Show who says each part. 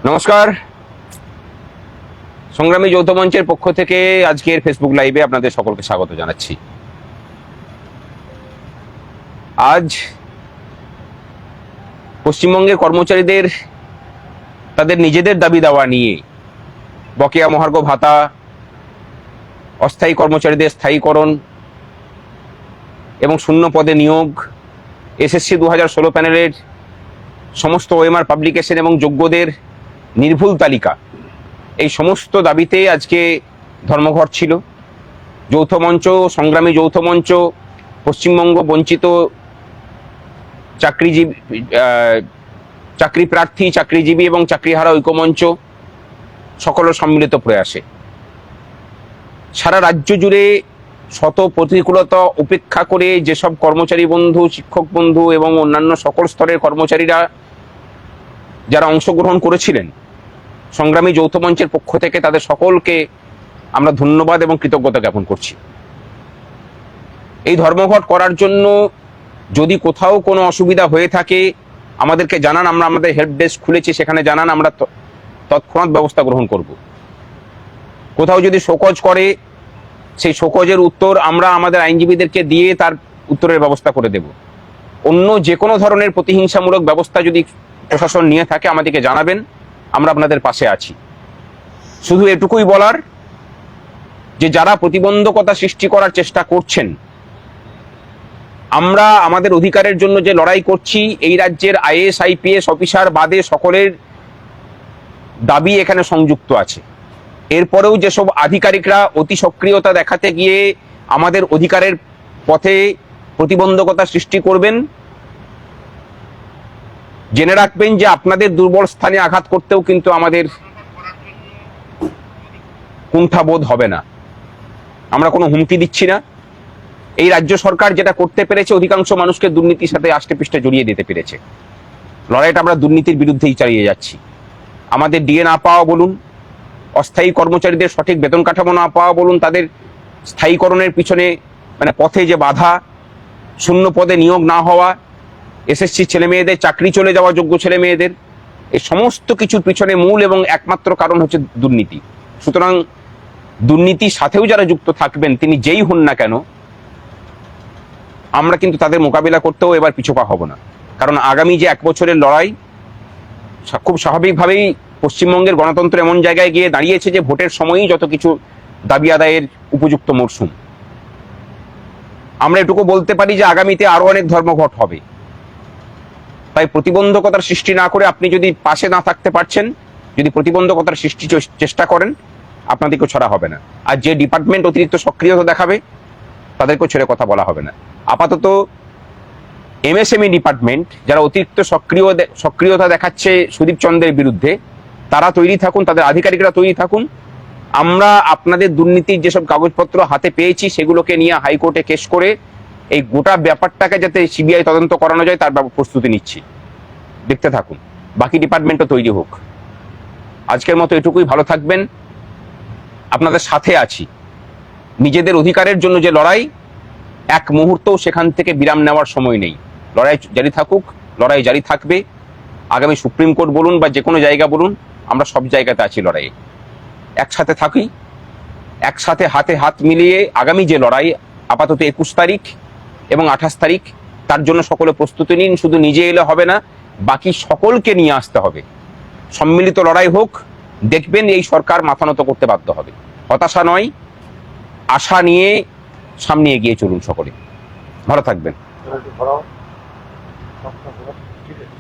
Speaker 1: নমস্কার। সংগ্রামী যৌথ মঞ্চের পক্ষ থেকে আজকের ফেসবুক লাইভে আপনাদের সকলকে স্বাগত জানাচ্ছি। আজ পশ্চিমবঙ্গের কর্মচারীদের তাদের নিজেদের দাবি দাওয়া নিয়ে বকেয়া মহার্ঘ ভাতা, অস্থায়ী কর্মচারীদের স্থায়ীকরণ এবং শূন্য পদে নিয়োগ, এসএসসি 2016 প্যানেলের সমস্ত ওএমআর পাবলিকেশন এবং যোগ্যদের নির্ভুল তালিকা, এই সমস্ত দাবিতে আজকে ধর্মঘট ছিল। যৌথ মঞ্চ, সংগ্রামী যৌথ মঞ্চ, পশ্চিমবঙ্গ বঞ্চিত চাকরি প্রার্থী, চাকরিজীবী এবং চাকরিহারা ঐক্যমঞ্চ সকলের সম্মিলিত প্রয়াসে সারা রাজ্য জুড়ে শত প্রতিকূলতা উপেক্ষা করে যেসব কর্মচারী বন্ধু, শিক্ষক বন্ধু এবং অন্যান্য সকল স্তরের কর্মচারীরা যারা অংশগ্রহণ করেছিলেন সংগ্রামী যৌথ মঞ্চের পক্ষ থেকে, তাদের সকলকে আমরা ধন্যবাদ এবং কৃতজ্ঞতা জ্ঞাপন করছি। এই ধর্মঘট করার জন্য যদি কোথাও কোনো অসুবিধা হয়ে থাকে আমাদেরকে জানান, আমরা আমাদের হেল্প ডেস্ক খুলেছি, সেখানে জানান, আমরা তৎক্ষণাৎ ব্যবস্থা গ্রহণ করব। কোথাও যদি শোকজ করে সেই শোকজের উত্তর আমরা আমাদের আইনজীবীদেরকে দিয়ে তার উত্তরের ব্যবস্থা করে দেব। অন্য যে কোনো ধরনের প্রতিহিংসামূলক ব্যবস্থা যদি প্রশাসন নিয়ে থাকে আমাদেরকে জানাবেন, আমরা আপনাদের পাশে আছি। শুধু এটুকুই বলার যে যারা প্রতিবন্ধকতা সৃষ্টি করার চেষ্টা করছেন, আমরা আমাদের অধিকারের জন্য যে লড়াই করছি, এই রাজ্যের আইএএস আইপিএস অফিসার বাদে সকলের দাবি এখানে সংযুক্ত আছে। এরপরেও যেসব আধিকারিকরা অতি সক্রিয়তা দেখাতে গিয়ে আমাদের অধিকারের পথে প্রতিবন্ধকতা সৃষ্টি করবেন, জেনে রাখবেন যে আপনাদের দুর্বল স্থানে আঘাত করতেও কিন্তু আমাদের কুণ্ঠাবোধ হবে না। আমরা কোনো হুমকি দিচ্ছি না। এই রাজ্য সরকার যেটা করতে পেরেছে, অধিকাংশ মানুষকে দুর্নীতির সাথে আষ্টে পৃষ্ঠে জড়িয়ে দিতে পেরেছে। লড়াইটা আমরা দুর্নীতির বিরুদ্ধেই চালিয়ে যাচ্ছি। আমাদের ডিএ না পাওয়া বলুন, অস্থায়ী কর্মচারীদের সঠিক বেতন কাঠামো না পাওয়া বলুন, তাদের স্থায়ীকরণের পিছনে পথে যে বাধা, শূন্য পদে নিয়োগ না হওয়া, এসএসসি ছেলে মেয়েদের চাকরি চলে যাওয়া, যোগ্য ছেলে মেয়েদের, এই সমস্ত কিছুর পিছনে মূল এবং একমাত্র কারণ হচ্ছে দুর্নীতি। সুতরাং দুর্নীতির সাথেও যারা যুক্ত থাকবেন, তিনি যেই হন না কেন, আমরা কিন্তু তাদের মোকাবিলা করতেও এবার পিছপা হব না। কারণ আগামী যে 1 বছরের লড়াই, খুব স্বাভাবিকভাবেই পশ্চিমবঙ্গের গণতন্ত্র এমন জায়গায় গিয়ে দাঁড়িয়েছে যে ভোটের সময়ই যত কিছু দাবি আদায়ের উপযুক্ত মরশুম। আমরা এটুকু বলতে পারি যে আগামীতে আরো অনেক ধর্মঘট হবে। তাই প্রতিবন্ধকতার সৃষ্টি না করে, আপনি যদি পাশে না থাকতে পারছেন, যদি প্রতিবন্ধকতার সৃষ্টি চেষ্টা করেন, আপনাদেরকেও ছড়া হবে না। আর যে ডিপার্টমেন্ট অতিরিক্ত সক্রিয়তা দেখাবে তাদেরকেও ছেড়ে কথা বলা হবে না। আপাতত এমএসএমই ডিপার্টমেন্ট যারা অতিরিক্ত সক্রিয়তা দেখাচ্ছে সুদীপ চন্দ্রের বিরুদ্ধে, তারা তৈরি থাকুন, তাদের আধিকারিকরা তৈরি থাকুন। আমরা আপনাদের দুর্নীতির যেসব কাগজপত্র হাতে পেয়েছি সেগুলোকে নিয়ে হাইকোর্টে কেস করে এই গোটা ব্যাপারটাকে যাতে সিবিআই তদন্ত করানো যায় তার প্রস্তুতি নিচ্ছি। দেখতে থাকুন, বাকি ডিপার্টমেন্টও তৈরি হোক। আজকের মতো এটুকুই, ভালো থাকবেন, আপনাদের সাথে আছি। নিজেদের অধিকারের জন্য যে লড়াই, এক মুহূর্তও সেখান থেকে বিরাম নেওয়ার সময় নেই। লড়াই জারি থাকুক, লড়াই জারি থাকবে। আগামী সুপ্রিম কোর্ট বলুন বা যে কোনো জায়গা বলুন, আমরা সব জায়গাতে আছি লড়াইয়ে। একসাথে থাকি, একসাথে হাতে হাত মিলিয়ে আগামী যে লড়াই, আপাতত 21 তারিখ এবং 28 তারিখ, তার জন্য সকলে প্রস্তুতি নিন। শুধু নিজে এলে হবে না, বাকি সকলকে নিয়ে আসতে হবে। সম্মিলিত লড়াই হোক, দেখবেন এই সরকার মাথা নত করতে বাধ্য হবে। হতাশা নয়, আশা নিয়ে সামনে এগিয়ে চলুন সকলে। ভালো থাকবেন।
Speaker 2: ঠিক আছে।